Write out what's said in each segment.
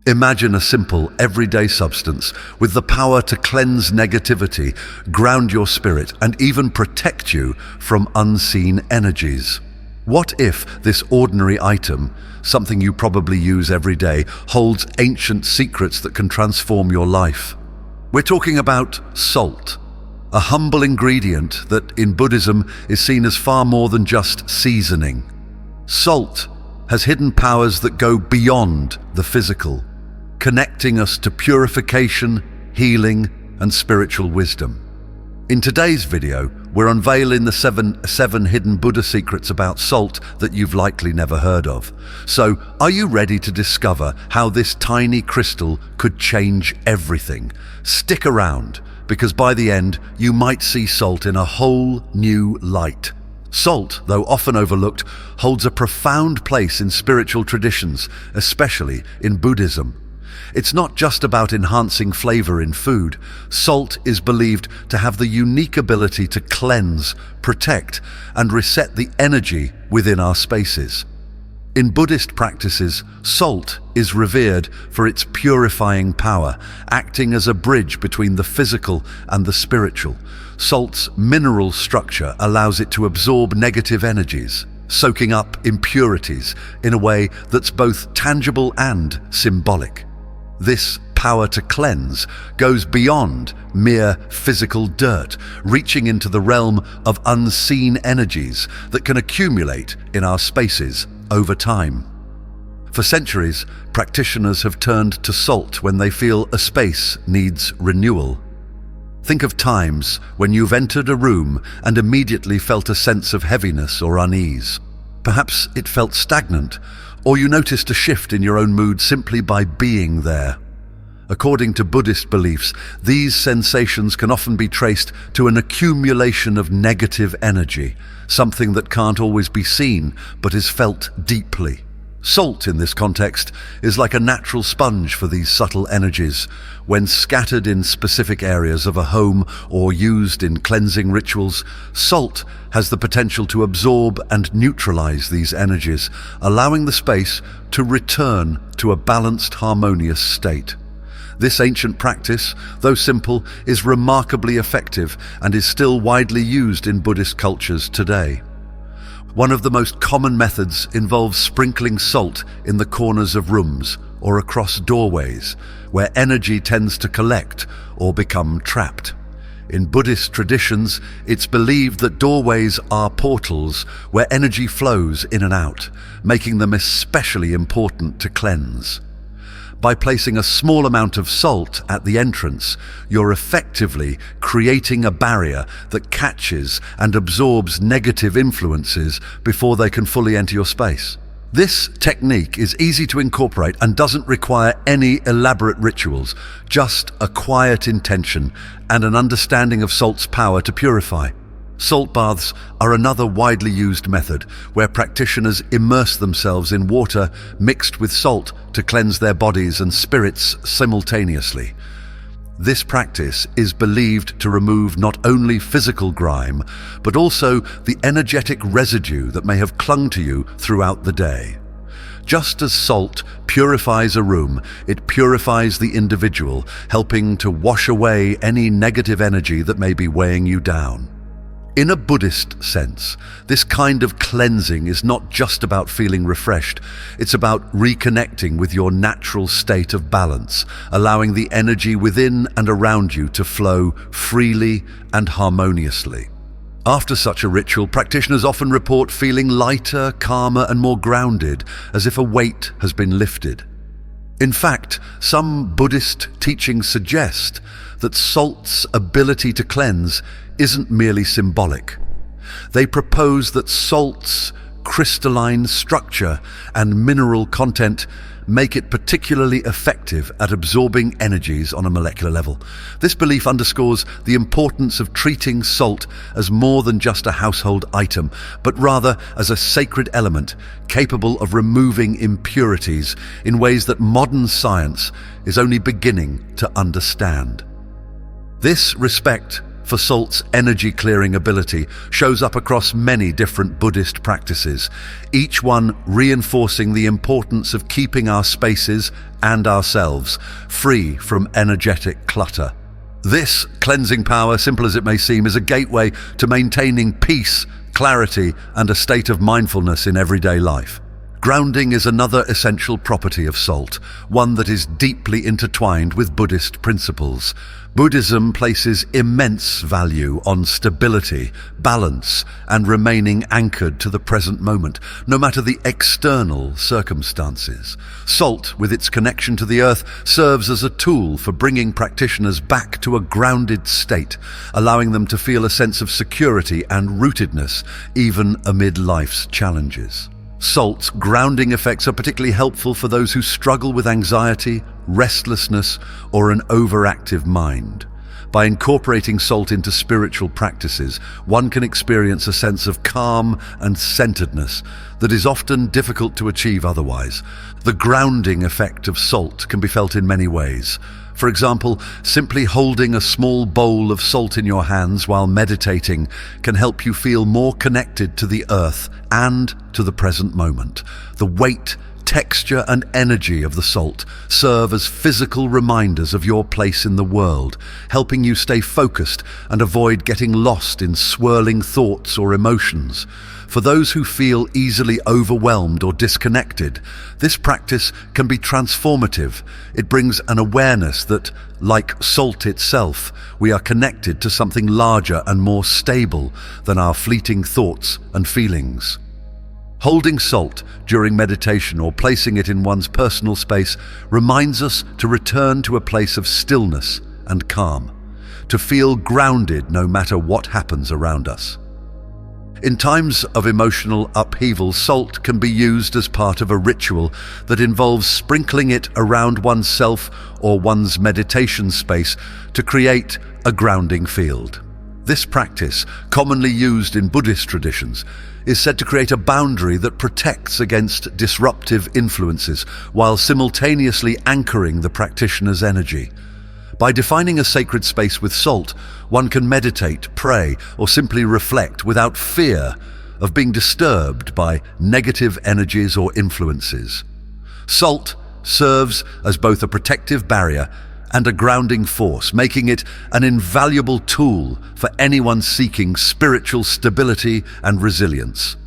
Imagine a simple, everyday substance with the power to cleanse negativity, ground your spirit, and even protect you from unseen energies. What if this ordinary item, something you probably use every day, holds ancient secrets that can transform your life? We're talking about salt, a humble ingredient that in Buddhism is seen as far more than just seasoning. Salt has hidden powers that go beyond the physical, connecting us to purification, healing, and spiritual wisdom. In today's video, we're unveiling the seven hidden Buddha secrets about salt that you've likely never heard of. So, are you ready to discover how this tiny crystal could change everything? Stick around, because by the end, you might see salt in a whole new light. Salt, though often overlooked, holds a profound place in spiritual traditions, especially in Buddhism. It's not just about enhancing flavor in food. Salt is believed to have the unique ability to cleanse, protect, and reset the energy within our spaces. In Buddhist practices, salt is revered for its purifying power, acting as a bridge between the physical and the spiritual. Salt's mineral structure allows it to absorb negative energies, soaking up impurities in a way that's both tangible and symbolic. This power to cleanse goes beyond mere physical dirt, reaching into the realm of unseen energies that can accumulate in our spaces over time. For centuries, practitioners have turned to salt when they feel a space needs renewal. Think of times when you've entered a room and immediately felt a sense of heaviness or unease. Perhaps it felt stagnant, or you noticed a shift in your own mood simply by being there. According to Buddhist beliefs, these sensations can often be traced to an accumulation of negative energy, something that can't always be seen but is felt deeply. Salt, in this context, is like a natural sponge for these subtle energies. When scattered in specific areas of a home or used in cleansing rituals, salt has the potential to absorb and neutralize these energies, allowing the space to return to a balanced, harmonious state. This ancient practice, though simple, is remarkably effective and is still widely used in Buddhist cultures today. One of the most common methods involves sprinkling salt in the corners of rooms or across doorways, where energy tends to collect or become trapped. In Buddhist traditions, it's believed that doorways are portals where energy flows in and out, making them especially important to cleanse. By placing a small amount of salt at the entrance, you're effectively creating a barrier that catches and absorbs negative influences before they can fully enter your space. This technique is easy to incorporate and doesn't require any elaborate rituals, just a quiet intention and an understanding of salt's power to purify. Salt baths are another widely used method where practitioners immerse themselves in water mixed with salt to cleanse their bodies and spirits simultaneously. This practice is believed to remove not only physical grime, but also the energetic residue that may have clung to you throughout the day. Just as salt purifies a room, it purifies the individual, helping to wash away any negative energy that may be weighing you down. In a Buddhist sense, this kind of cleansing is not just about feeling refreshed, it's about reconnecting with your natural state of balance, allowing the energy within and around you to flow freely and harmoniously. After such a ritual, practitioners often report feeling lighter, calmer, and more grounded, as if a weight has been lifted. In fact, some Buddhist teachings suggest that salt's ability to cleanse isn't merely symbolic. They propose that salt's crystalline structure and mineral content make it particularly effective at absorbing energies on a molecular level. This belief underscores the importance of treating salt as more than just a household item, but rather as a sacred element capable of removing impurities in ways that modern science is only beginning to understand. This respect for salt's energy-clearing ability shows up across many different Buddhist practices, each one reinforcing the importance of keeping our spaces and ourselves free from energetic clutter. This cleansing power, simple as it may seem, is a gateway to maintaining peace, clarity, and a state of mindfulness in everyday life. Grounding is another essential property of salt, one that is deeply intertwined with Buddhist principles. Buddhism places immense value on stability, balance, and remaining anchored to the present moment, no matter the external circumstances. Salt, with its connection to the earth, serves as a tool for bringing practitioners back to a grounded state, allowing them to feel a sense of security and rootedness, even amid life's challenges. Salt's grounding effects are particularly helpful for those who struggle with anxiety, restlessness, or an overactive mind. By incorporating salt into spiritual practices, one can experience a sense of calm and centeredness that is often difficult to achieve otherwise. The grounding effect of salt can be felt in many ways. For example, simply holding a small bowl of salt in your hands while meditating can help you feel more connected to the earth and to the present moment. The weight, texture, and energy of the salt serve as physical reminders of your place in the world, helping you stay focused and avoid getting lost in swirling thoughts or emotions. For those who feel easily overwhelmed or disconnected, this practice can be transformative. It brings an awareness that, like salt itself, we are connected to something larger and more stable than our fleeting thoughts and feelings. Holding salt during meditation or placing it in one's personal space reminds us to return to a place of stillness and calm, to feel grounded no matter what happens around us. In times of emotional upheaval, salt can be used as part of a ritual that involves sprinkling it around oneself or one's meditation space to create a grounding field. This practice, commonly used in Buddhist traditions, is said to create a boundary that protects against disruptive influences while simultaneously anchoring the practitioner's energy. By defining a sacred space with salt, one can meditate, pray, or simply reflect without fear of being disturbed by negative energies or influences. Salt serves as both a protective barrier and a grounding force, making it an invaluable tool for anyone seeking spiritual stability and resilience.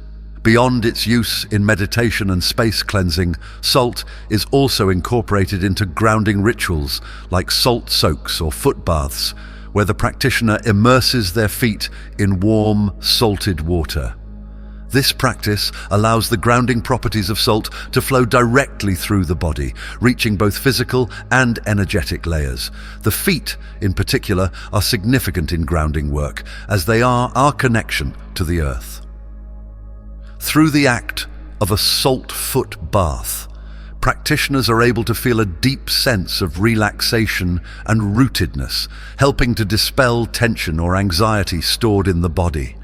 Beyond its use in meditation and space cleansing, salt is also incorporated into grounding rituals like salt soaks or foot baths, where the practitioner immerses their feet in warm, salted water. This practice allows the grounding properties of salt to flow directly through the body, reaching both physical and energetic layers. The feet, in particular, are significant in grounding work, as they are our connection to the earth. Through the act of a salt foot bath, practitioners are able to feel a deep sense of relaxation and rootedness, helping to dispel tension or anxiety stored in the body.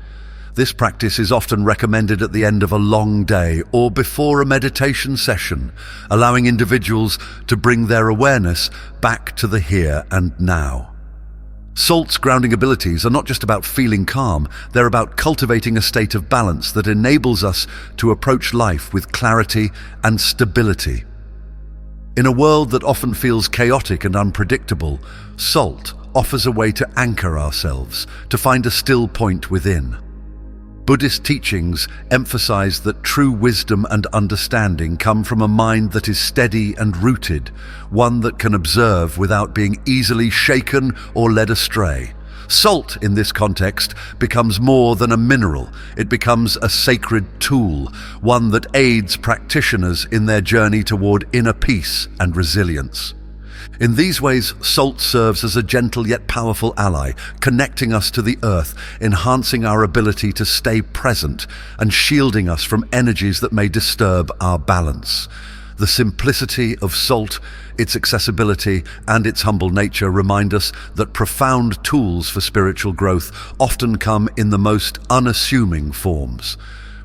This practice is often recommended at the end of a long day or before a meditation session, allowing individuals to bring their awareness back to the here and now. Salt's grounding abilities are not just about feeling calm, they're about cultivating a state of balance that enables us to approach life with clarity and stability. In a world that often feels chaotic and unpredictable, salt offers a way to anchor ourselves, to find a still point within. Buddhist teachings emphasize that true wisdom and understanding come from a mind that is steady and rooted, one that can observe without being easily shaken or led astray. Salt, in this context, becomes more than a mineral. It becomes a sacred tool, one that aids practitioners in their journey toward inner peace and resilience. In these ways, salt serves as a gentle yet powerful ally, connecting us to the earth, enhancing our ability to stay present, and shielding us from energies that may disturb our balance. The simplicity of salt, its accessibility, and its humble nature remind us that profound tools for spiritual growth often come in the most unassuming forms.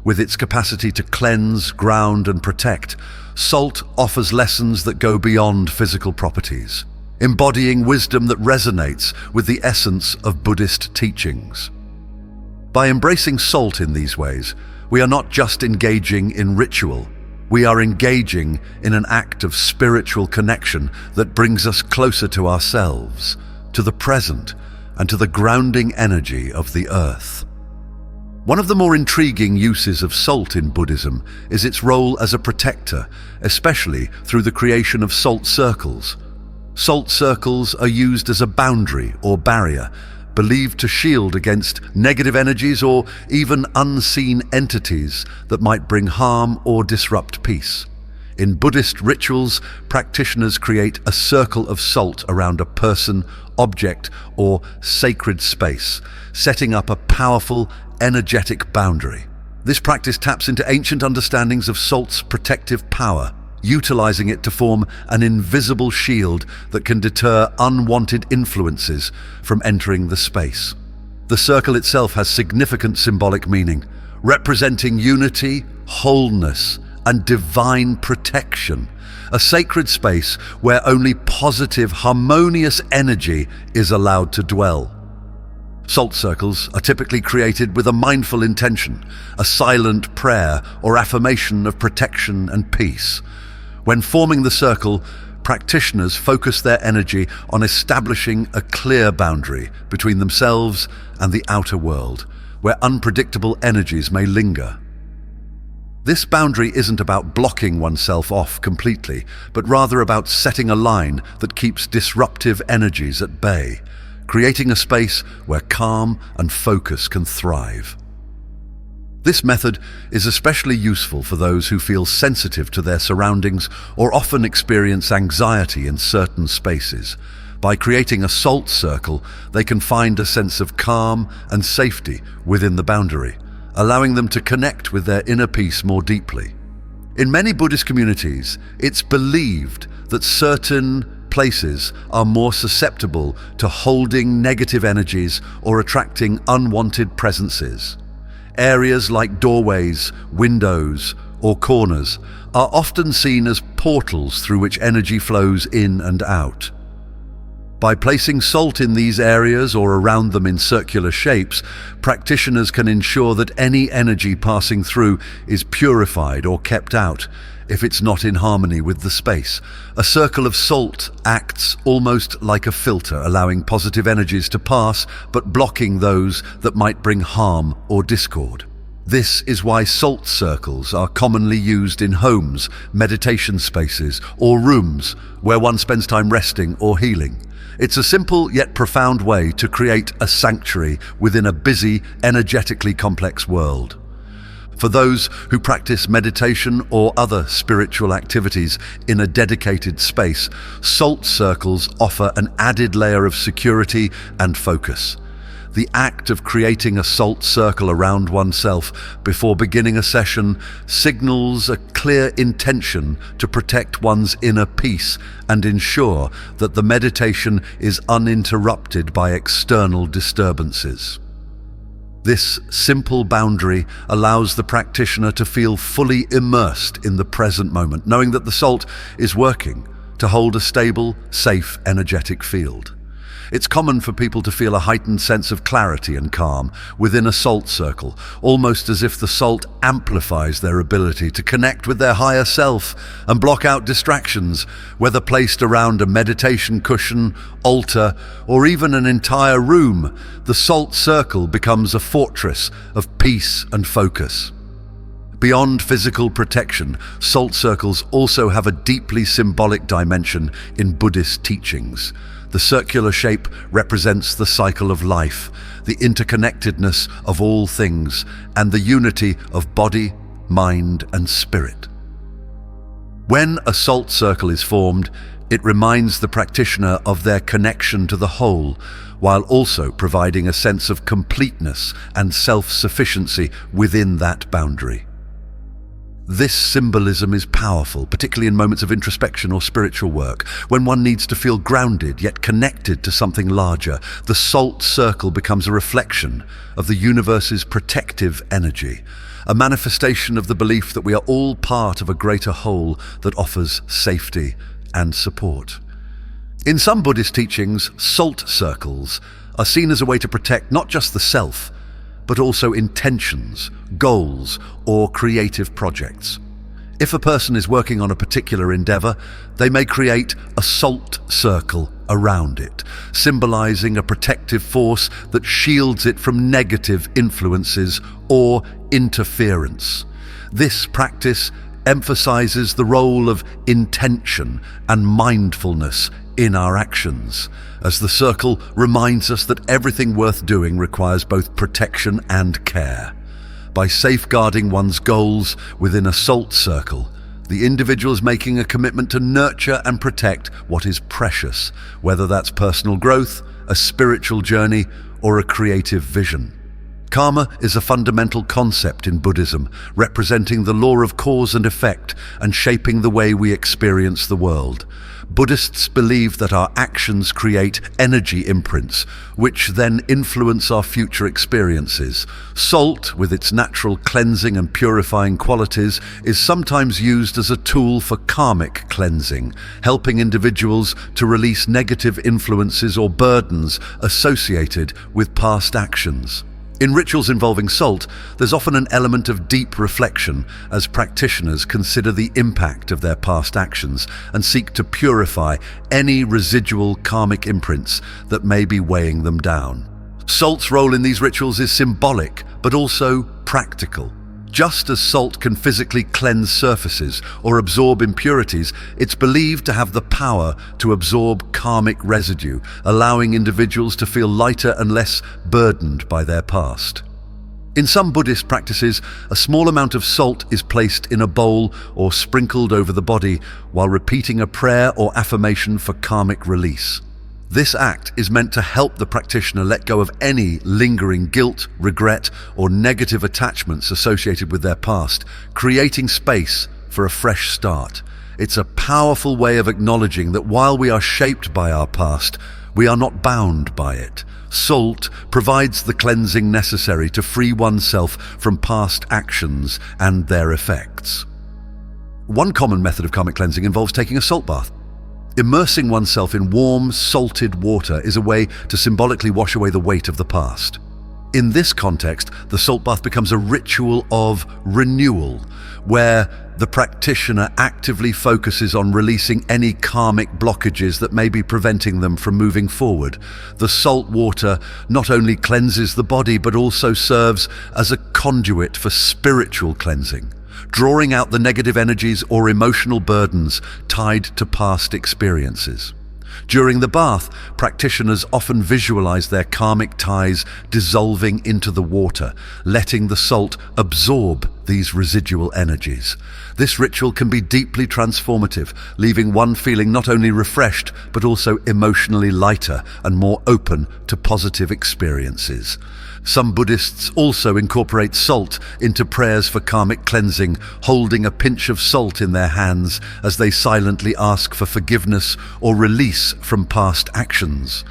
With its capacity to cleanse, ground, and protect, salt offers lessons that go beyond physical properties. embodying wisdom that resonates with the essence of Buddhist teachings. By embracing salt in these ways, we are not just engaging in ritual, we are engaging in an act of spiritual connection that brings us closer to ourselves, to the present, and to the grounding energy of the earth. One of the more intriguing uses of salt in Buddhism is its role as a protector, especially through the creation of salt circles. Salt circles are used as a boundary or barrier, believed to shield against negative energies or even unseen entities that might bring harm or disrupt peace. In Buddhist rituals, practitioners create a circle of salt around a person, object, or sacred space, setting up a powerful, energetic boundary. This practice taps into ancient understandings of salt's protective power, utilizing it to form an invisible shield that can deter unwanted influences from entering the space. The circle itself has significant symbolic meaning, representing unity, wholeness, and divine protection, a sacred space where only positive, harmonious energy is allowed to dwell. Salt circles are typically created with a mindful intention, a silent prayer or affirmation of protection and peace. When forming the circle, practitioners focus their energy on establishing a clear boundary between themselves and the outer world, where unpredictable energies may linger. This boundary isn't about blocking oneself off completely, but rather about setting a line that keeps disruptive energies at bay, creating a space where calm and focus can thrive. This method is especially useful for those who feel sensitive to their surroundings or often experience anxiety in certain spaces. By creating a salt circle, they can find a sense of calm and safety within the boundary, allowing them to connect with their inner peace more deeply. In many Buddhist communities, it's believed that certain places are more susceptible to holding negative energies or attracting unwanted presences. Areas like doorways, windows, or corners are often seen as portals through which energy flows in and out. By placing salt in these areas or around them in circular shapes, practitioners can ensure that any energy passing through is purified or kept out if it's not in harmony with the space. A circle of salt acts almost like a filter, allowing positive energies to pass, but blocking those that might bring harm or discord. This is why salt circles are commonly used in homes, meditation spaces, or rooms where one spends time resting or healing. It's a simple yet profound way to create a sanctuary within a busy, energetically complex world. For those who practice meditation or other spiritual activities in a dedicated space, salt circles offer an added layer of security and focus. The act of creating a salt circle around oneself before beginning a session signals a clear intention to protect one's inner peace and ensure that the meditation is uninterrupted by external disturbances. This simple boundary allows the practitioner to feel fully immersed in the present moment, knowing that the salt is working to hold a stable, safe, energetic field. It's common for people to feel a heightened sense of clarity and calm within a salt circle, almost as if the salt amplifies their ability to connect with their higher self and block out distractions, whether placed around a meditation cushion, altar, or even an entire room. The salt circle becomes a fortress of peace and focus. Beyond physical protection, salt circles also have a deeply symbolic dimension in Buddhist teachings. The circular shape represents the cycle of life, the interconnectedness of all things, and the unity of body, mind, and spirit. When a salt circle is formed, it reminds the practitioner of their connection to the whole, while also providing a sense of completeness and self-sufficiency within that boundary. This symbolism is powerful, particularly in moments of introspection or spiritual work, when one needs to feel grounded yet connected to something larger. The salt circle becomes a reflection of the universe's protective energy, a manifestation of the belief that we are all part of a greater whole that offers safety and support. In some Buddhist teachings, salt circles are seen as a way to protect not just the self, but also intentions, goals, or creative projects. If a person is working on a particular endeavor, they may create a salt circle around it, symbolizing a protective force that shields it from negative influences or interference. This practice emphasizes the role of intention and mindfulness in our actions, as the circle reminds us that everything worth doing requires both protection and care. By safeguarding one's goals within a salt circle, the individual is making a commitment to nurture and protect what is precious, whether that's personal growth, a spiritual journey, or a creative vision. Karma is a fundamental concept in Buddhism, representing the law of cause and effect and shaping the way we experience the world. Buddhists believe that our actions create energy imprints, which then influence our future experiences. Salt, with its natural cleansing and purifying qualities, is sometimes used as a tool for karmic cleansing, helping individuals to release negative influences or burdens associated with past actions. In rituals involving salt, there's often an element of deep reflection as practitioners consider the impact of their past actions and seek to purify any residual karmic imprints that may be weighing them down. Salt's role in these rituals is symbolic, but also practical. Just as salt can physically cleanse surfaces or absorb impurities, it's believed to have the power to absorb karmic residue, allowing individuals to feel lighter and less burdened by their past. In some Buddhist practices, a small amount of salt is placed in a bowl or sprinkled over the body while repeating a prayer or affirmation for karmic release. This act is meant to help the practitioner let go of any lingering guilt, regret, or negative attachments associated with their past, creating space for a fresh start. It's a powerful way of acknowledging that while we are shaped by our past, we are not bound by it. Salt provides the cleansing necessary to free oneself from past actions and their effects. One common method of karmic cleansing involves taking a salt bath. Immersing oneself in warm, salted water is a way to symbolically wash away the weight of the past. In this context, the salt bath becomes a ritual of renewal, where the practitioner actively focuses on releasing any karmic blockages that may be preventing them from moving forward. The salt water not only cleanses the body, but also serves as a conduit for spiritual cleansing, drawing out the negative energies or emotional burdens tied to past experiences. During the bath, practitioners often visualize their karmic ties dissolving into the water, letting the salt absorb these residual energies. This ritual can be deeply transformative, leaving one feeling not only refreshed, but also emotionally lighter and more open to positive experiences. Some Buddhists also incorporate salt into prayers for karmic cleansing, holding a pinch of salt in their hands as they silently ask for forgiveness or release from past actions.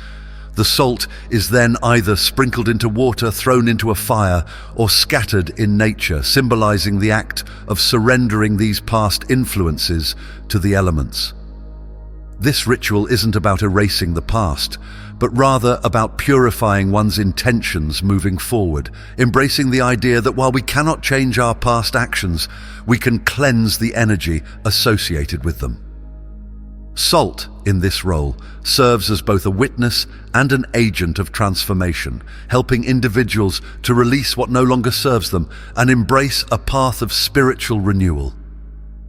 The salt is then either sprinkled into water, thrown into a fire, or scattered in nature, symbolizing the act of surrendering these past influences to the elements. This ritual isn't about erasing the past, but rather about purifying one's intentions moving forward, embracing the idea that while we cannot change our past actions, we can cleanse the energy associated with them. Salt, in this role, serves as both a witness and an agent of transformation, helping individuals to release what no longer serves them and embrace a path of spiritual renewal.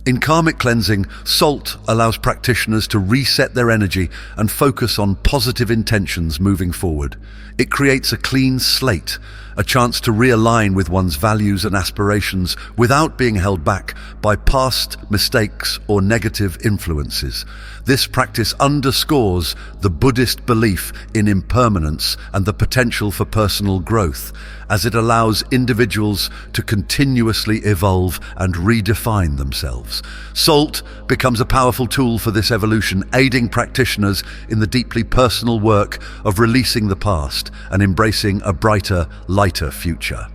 In karmic cleansing, salt allows practitioners to reset their energy and focus on positive intentions moving forward. It creates a clean slate, a chance to realign with one's values and aspirations without being held back by past mistakes or negative influences. This practice underscores the Buddhist belief in impermanence and the potential for personal growth, as it allows individuals to continuously evolve and redefine themselves. Salt becomes a powerful tool for this evolution, aiding practitioners in the deeply personal work of releasing the past and embracing a brighter, lighter future.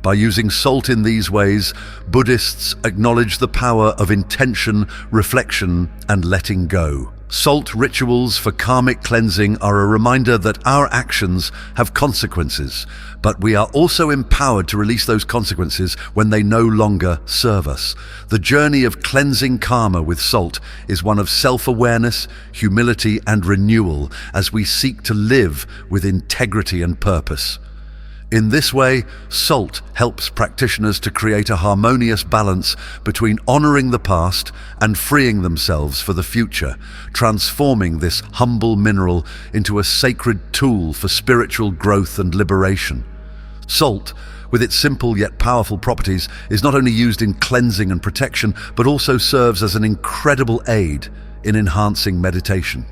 By using salt in these ways, Buddhists acknowledge the power of intention, reflection, and letting go. Salt rituals for karmic cleansing are a reminder that our actions have consequences, but we are also empowered to release those consequences when they no longer serve us. The journey of cleansing karma with salt is one of self-awareness, humility, and renewal as we seek to live with integrity and purpose. In this way, salt helps practitioners to create a harmonious balance between honoring the past and freeing themselves for the future, transforming this humble mineral into a sacred tool for spiritual growth and liberation. Salt, with its simple yet powerful properties, is not only used in cleansing and protection, but also serves as an incredible aid in enhancing meditation.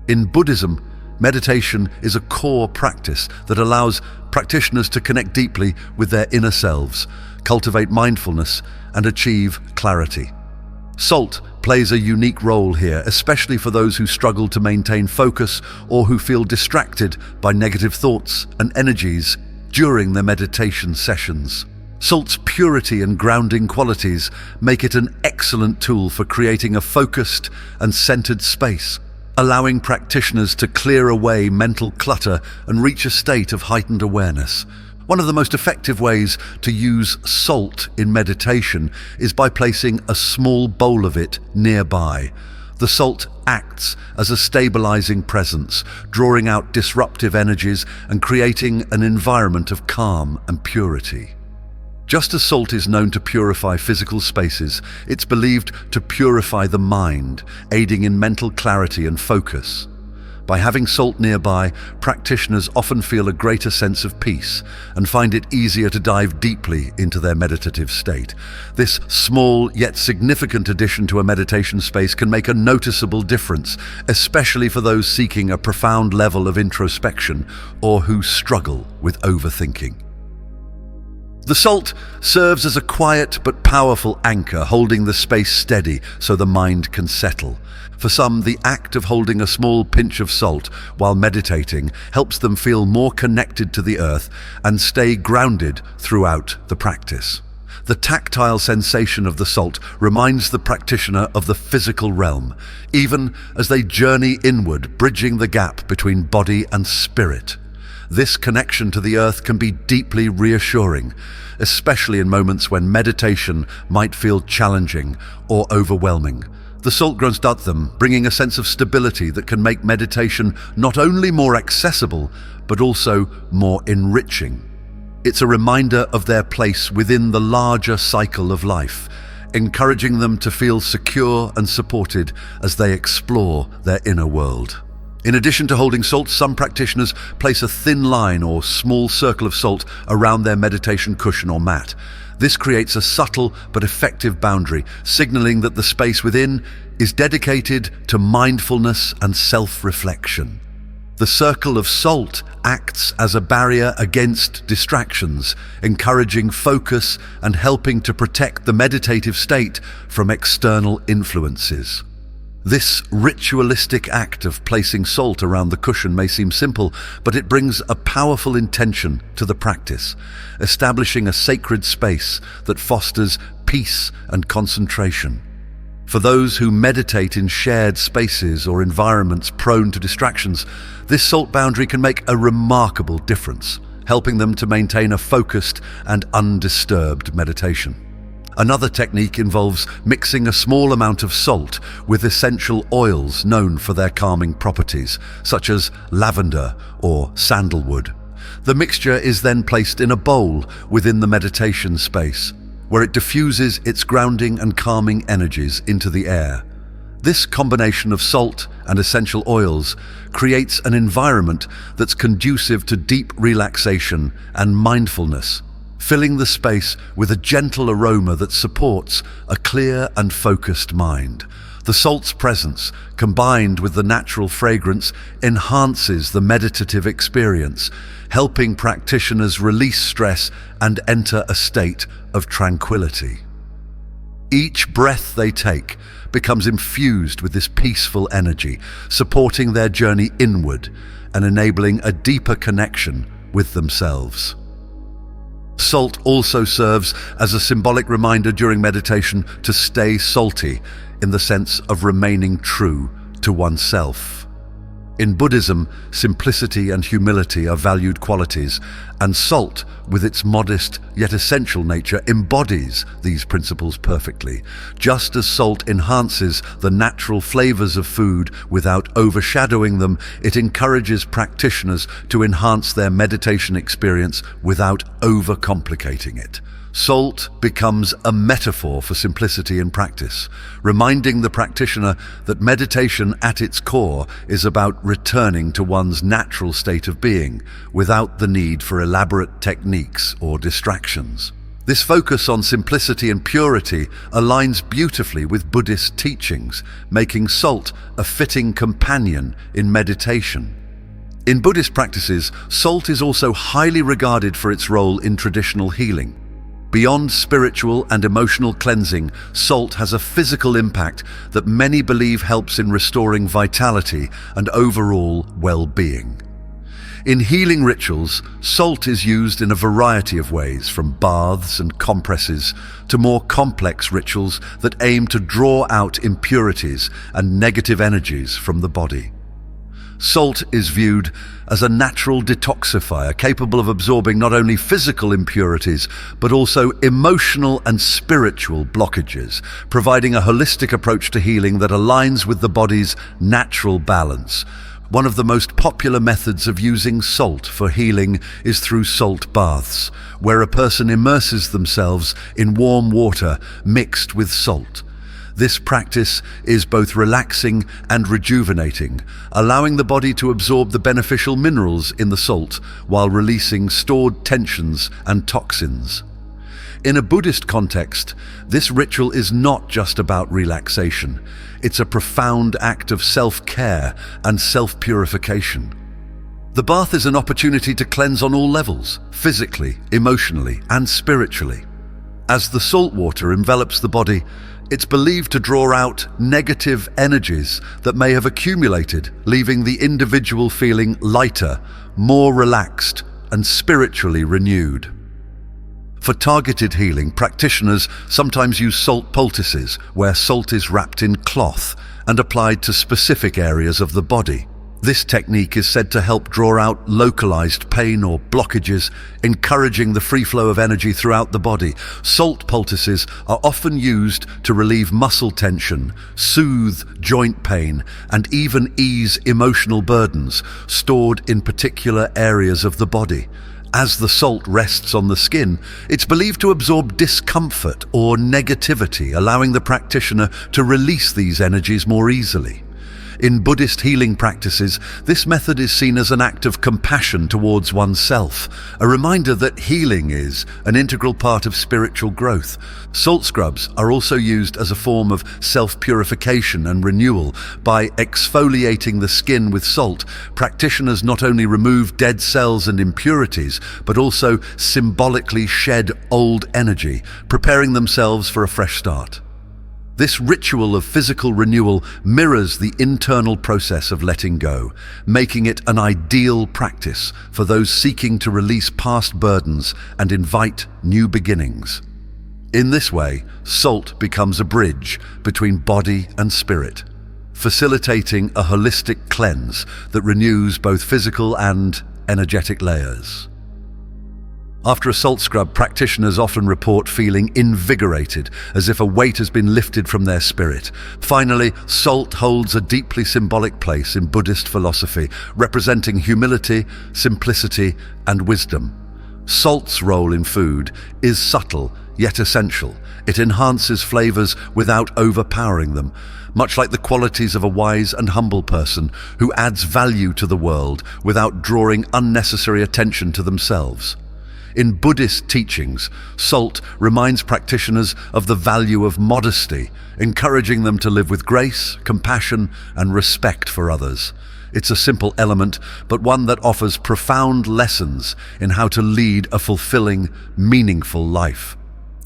In Buddhism, meditation is a core practice that allows practitioners to connect deeply with their inner selves, cultivate mindfulness, and achieve clarity. Salt plays a unique role here, especially for those who struggle to maintain focus or who feel distracted by negative thoughts and energies during their meditation sessions. Salt's purity and grounding qualities make it an excellent tool for creating a focused and centered space, allowing practitioners to clear away mental clutter and reach a state of heightened awareness. One of the most effective ways to use salt in meditation is by placing a small bowl of it nearby. The salt acts as a stabilizing presence, drawing out disruptive energies and creating an environment of calm and purity. Just as salt is known to purify physical spaces, it's believed to purify the mind, aiding in mental clarity and focus. By having salt nearby, practitioners often feel a greater sense of peace and find it easier to dive deeply into their meditative state. This small yet significant addition to a meditation space can make a noticeable difference, especially for those seeking a profound level of introspection or who struggle with overthinking. The salt serves as a quiet but powerful anchor, holding the space steady so the mind can settle. For some, the act of holding a small pinch of salt while meditating helps them feel more connected to the earth and stay grounded throughout the practice. The tactile sensation of the salt reminds the practitioner of the physical realm, even as they journey inward, bridging the gap between body and spirit. This connection to the earth can be deeply reassuring, especially in moments when meditation might feel challenging or overwhelming. The salt grunts at them, bringing a sense of stability that can make meditation not only more accessible, but also more enriching. It's a reminder of their place within the larger cycle of life, encouraging them to feel secure and supported as they explore their inner world. In addition to holding salt, some practitioners place a thin line or small circle of salt around their meditation cushion or mat. This creates a subtle but effective boundary, signaling that the space within is dedicated to mindfulness and self-reflection. The circle of salt acts as a barrier against distractions, encouraging focus and helping to protect the meditative state from external influences. This ritualistic act of placing salt around the cushion may seem simple, but it brings a powerful intention to the practice, establishing a sacred space that fosters peace and concentration. For those who meditate in shared spaces or environments prone to distractions, this salt boundary can make a remarkable difference, helping them to maintain a focused and undisturbed meditation. Another technique involves mixing a small amount of salt with essential oils known for their calming properties, such as lavender or sandalwood. The mixture is then placed in a bowl within the meditation space, where it diffuses its grounding and calming energies into the air. This combination of salt and essential oils creates an environment that's conducive to deep relaxation and mindfulness, filling the space with a gentle aroma that supports a clear and focused mind. The salt's presence, combined with the natural fragrance, enhances the meditative experience, helping practitioners release stress and enter a state of tranquility. Each breath they take becomes infused with this peaceful energy, supporting their journey inward and enabling a deeper connection with themselves. Salt also serves as a symbolic reminder during meditation to stay salty, in the sense of remaining true to oneself. In Buddhism, simplicity and humility are valued qualities, and salt, with its modest yet essential nature, embodies these principles perfectly. Just as salt enhances the natural flavors of food without overshadowing them, it encourages practitioners to enhance their meditation experience without overcomplicating it. Salt becomes a metaphor for simplicity in practice, reminding the practitioner that meditation at its core is about returning to one's natural state of being, without the need for elaborate techniques or distractions. This focus on simplicity and purity aligns beautifully with Buddhist teachings, making salt a fitting companion in meditation. In Buddhist practices, salt is also highly regarded for its role in traditional healing. Beyond spiritual and emotional cleansing, salt has a physical impact that many believe helps in restoring vitality and overall well-being. In healing rituals, salt is used in a variety of ways, from baths and compresses to more complex rituals that aim to draw out impurities and negative energies from the body. Salt is viewed as a natural detoxifier capable of absorbing not only physical impurities but also emotional and spiritual blockages, providing a holistic approach to healing that aligns with the body's natural balance. One of the most popular methods of using salt for healing is through salt baths, where a person immerses themselves in warm water mixed with salt. This practice is both relaxing and rejuvenating, allowing the body to absorb the beneficial minerals in the salt while releasing stored tensions and toxins. In a Buddhist context, this ritual is not just about relaxation. It's a profound act of self-care and self-purification. The bath is an opportunity to cleanse on all levels, physically, emotionally, and spiritually. As the salt water envelops the body, it's believed to draw out negative energies that may have accumulated, leaving the individual feeling lighter, more relaxed, and spiritually renewed. For targeted healing, practitioners sometimes use salt poultices, where salt is wrapped in cloth and applied to specific areas of the body. This technique is said to help draw out localized pain or blockages, encouraging the free flow of energy throughout the body. Salt poultices are often used to relieve muscle tension, soothe joint pain, and even ease emotional burdens stored in particular areas of the body. As the salt rests on the skin, it's believed to absorb discomfort or negativity, allowing the practitioner to release these energies more easily. In Buddhist healing practices, this method is seen as an act of compassion towards oneself, a reminder that healing is an integral part of spiritual growth. Salt scrubs are also used as a form of self-purification and renewal. By exfoliating the skin with salt, practitioners not only remove dead cells and impurities, but also symbolically shed old energy, preparing themselves for a fresh start. This ritual of physical renewal mirrors the internal process of letting go, making it an ideal practice for those seeking to release past burdens and invite new beginnings. In this way, salt becomes a bridge between body and spirit, facilitating a holistic cleanse that renews both physical and energetic layers. After a salt scrub, practitioners often report feeling invigorated, as if a weight has been lifted from their spirit. Finally, salt holds a deeply symbolic place in Buddhist philosophy, representing humility, simplicity, and wisdom. Salt's role in food is subtle, yet essential. It enhances flavors without overpowering them, much like the qualities of a wise and humble person who adds value to the world without drawing unnecessary attention to themselves. In Buddhist teachings, salt reminds practitioners of the value of modesty, encouraging them to live with grace, compassion, and respect for others. It's a simple element, but one that offers profound lessons in how to lead a fulfilling, meaningful life.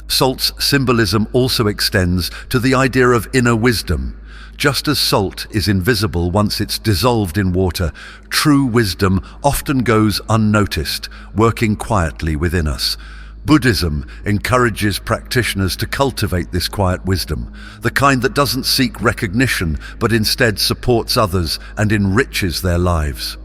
Salt's symbolism also extends to the idea of inner wisdom. Just as salt is invisible once it's dissolved in water, true wisdom often goes unnoticed, working quietly within us. Buddhism encourages practitioners to cultivate this quiet wisdom, the kind that doesn't seek recognition but instead supports others and enriches their lives.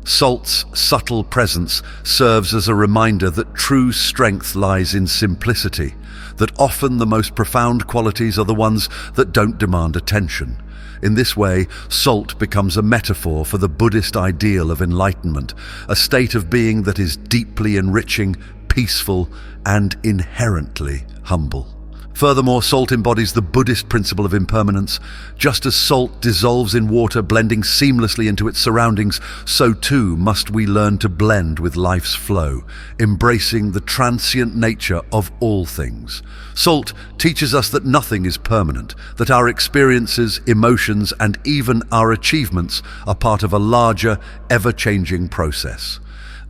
Salt's subtle presence serves as a reminder that true strength lies in simplicity, that often the most profound qualities are the ones that don't demand attention. In this way, salt becomes a metaphor for the Buddhist ideal of enlightenment, a state of being that is deeply enriching, peaceful, and inherently humble. Furthermore, salt embodies the Buddhist principle of impermanence. Just as salt dissolves in water, blending seamlessly into its surroundings, so too must we learn to blend with life's flow, embracing the transient nature of all things. Salt teaches us that nothing is permanent, that our experiences, emotions, and even our achievements are part of a larger, ever-changing process.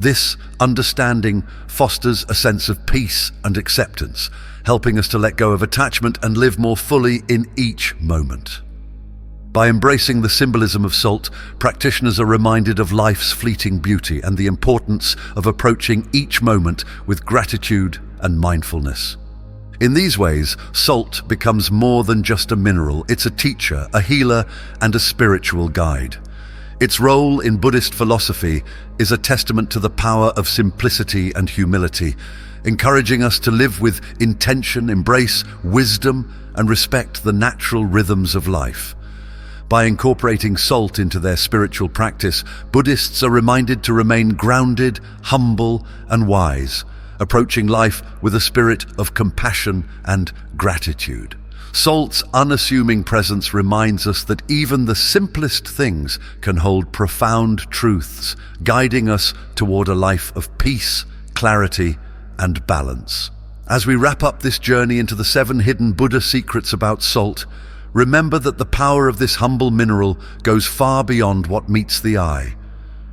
This understanding fosters a sense of peace and acceptance, helping us to let go of attachment and live more fully in each moment. By embracing the symbolism of salt, practitioners are reminded of life's fleeting beauty and the importance of approaching each moment with gratitude and mindfulness. In these ways, salt becomes more than just a mineral. It's a teacher, a healer, and a spiritual guide. Its role in Buddhist philosophy is a testament to the power of simplicity and humility, encouraging us to live with intention, embrace wisdom, and respect the natural rhythms of life. By incorporating salt into their spiritual practice, Buddhists are reminded to remain grounded, humble, and wise, approaching life with a spirit of compassion and gratitude. Salt's unassuming presence reminds us that even the simplest things can hold profound truths, guiding us toward a life of peace, clarity, and balance. As we wrap up this journey into the 7 hidden Buddha secrets about salt, remember that the power of this humble mineral goes far beyond what meets the eye.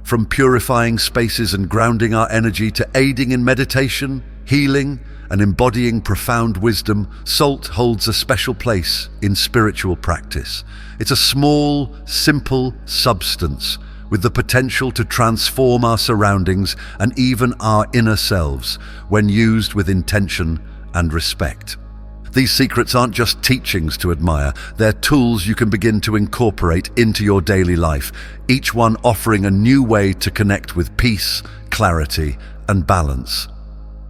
From purifying spaces and grounding our energy to aiding in meditation, healing, and embodying profound wisdom, salt holds a special place in spiritual practice. It's a small, simple substance with the potential to transform our surroundings and even our inner selves when used with intention and respect. These secrets aren't just teachings to admire, they're tools you can begin to incorporate into your daily life, each one offering a new way to connect with peace, clarity, and balance.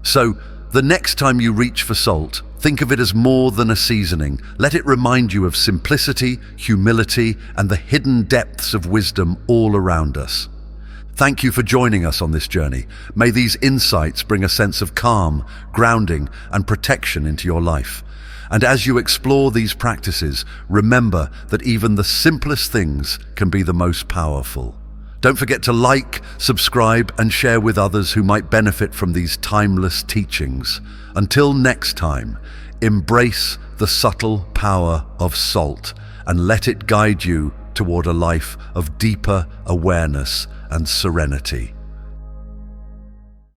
So, the next time you reach for salt, think of it as more than a seasoning. Let it remind you of simplicity, humility, and the hidden depths of wisdom all around us. Thank you for joining us on this journey. May these insights bring a sense of calm, grounding, and protection into your life. And as you explore these practices, remember that even the simplest things can be the most powerful. Don't forget to like, subscribe, and share with others who might benefit from these timeless teachings. Until next time, embrace the subtle power of salt and let it guide you toward a life of deeper awareness and serenity.